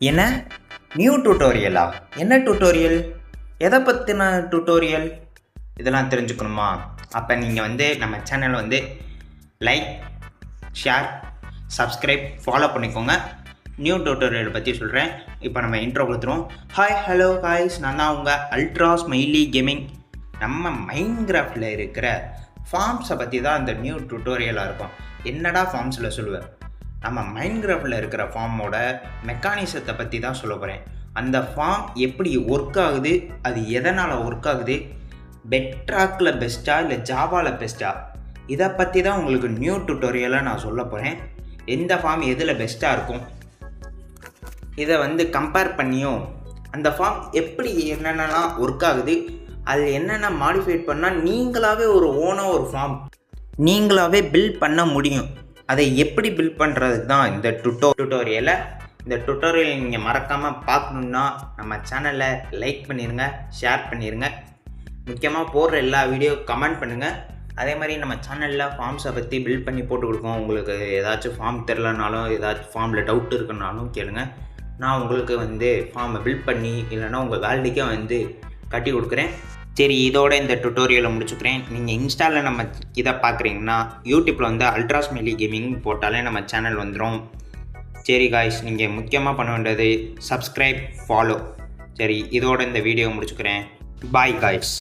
என்ன நியூ டியூட்டோரியலா? என்ன டியூட்டோரியல்? எதை பற்றின டியூட்டோரியல்? இதெல்லாம் தெரிஞ்சுக்கணுமா? அப்போ நீங்கள் நம்ம சேனலை லைக், ஷேர், சப்ஸ்கிரைப், ஃபாலோ பண்ணிக்கோங்க. நியூ டியூட்டோரியலை பற்றி சொல்கிறேன். இப்போ நம்ம இன்ட்ரோ கொடுத்துருவோம். ஹாய், ஹலோ காய்ஸ், நான் தான் உங்கள் அல்ட்ரா ஸ்மைலி கேமிங். நம்ம மைன்கிராஃப்டில் இருக்கிற ஃபார்ம்ஸை பற்றி தான் இந்த நியூ டியூட்டோரியலாக இருக்கும். என்னடா ஃபார்ம்ஸில் சொல்லுவேன்? நம்ம மைன்கிராஃப்டில் இருக்கிற ஃபார்மோட மெக்கானிசத்தை பற்றி தான் சொல்ல போகிறேன். அந்த ஃபார்ம் எப்படி ஒர்க் ஆகுது, அது எதனால் ஒர்க் ஆகுது, பெட்ராக்கில் பெஸ்ட்டாக இல்லை ஜாவாவில் பெஸ்ட்டாக, இதை பற்றி தான் உங்களுக்கு நியூ டியூட்டோரியலாக நான் சொல்ல போகிறேன். எந்த ஃபார்ம் எதில் பெஸ்ட்டாக இருக்கும், இதை கம்பேர் பண்ணியும் அந்த ஃபார்ம் எப்படி என்னென்னலாம் ஒர்க் ஆகுது, அது என்னென்ன மாடிஃபைட் பண்ணால் நீங்களாகவே ஒரு ஃபார்ம் நீங்களாகவே பில்ட் பண்ண முடியும். அதை எப்படி பில்ட் பண்ணுறது தான் இந்த டியூட்டோரியலை. இந்த டியூட்டோரியல் நீங்கள் மறக்காமல் பார்க்கணுன்னா நம்ம சேனலை லைக் பண்ணிடுங்க, ஷேர் பண்ணிடுங்க. முக்கியமாக போடுற எல்லா வீடியோ கமெண்ட் பண்ணுங்கள். அதே மாதிரி நம்ம சேனலில் ஃபார்ம்ஸை பற்றி பில்ட் பண்ணி போட்டு கொடுக்கோம். உங்களுக்கு ஏதாச்சும் ஃபார்ம் தெரிலனாலும், ஏதாச்சும் ஃபார்மில் டவுட் இருக்குனாலும் கேளுங்க. நான் உங்களுக்கு ஃபார்மை பில்ட் பண்ணி இல்லைனா உங்கள் வேலைக்கே கட்டி கொடுக்குறேன். சரி, இதோட இந்த டியூட்டோரியலை முடிச்சுக்கிறேன். நீங்கள் இன்ஸ்டாவில் நம்ம இதை பார்க்குறீங்கன்னா யூடியூப்பில் அல்ட்ரா ஸ்மைலி கேமிங் போட்டாலே நம்ம சேனல் வந்துடும். சரி காய்ஸ், நீங்கள் முக்கியமாக பண்ண வேண்டியது சப்ஸ்கிரைப், ஃபாலோ. சரி, இதோட இந்த வீடியோ முடிச்சுக்கிறேன். Bye guys.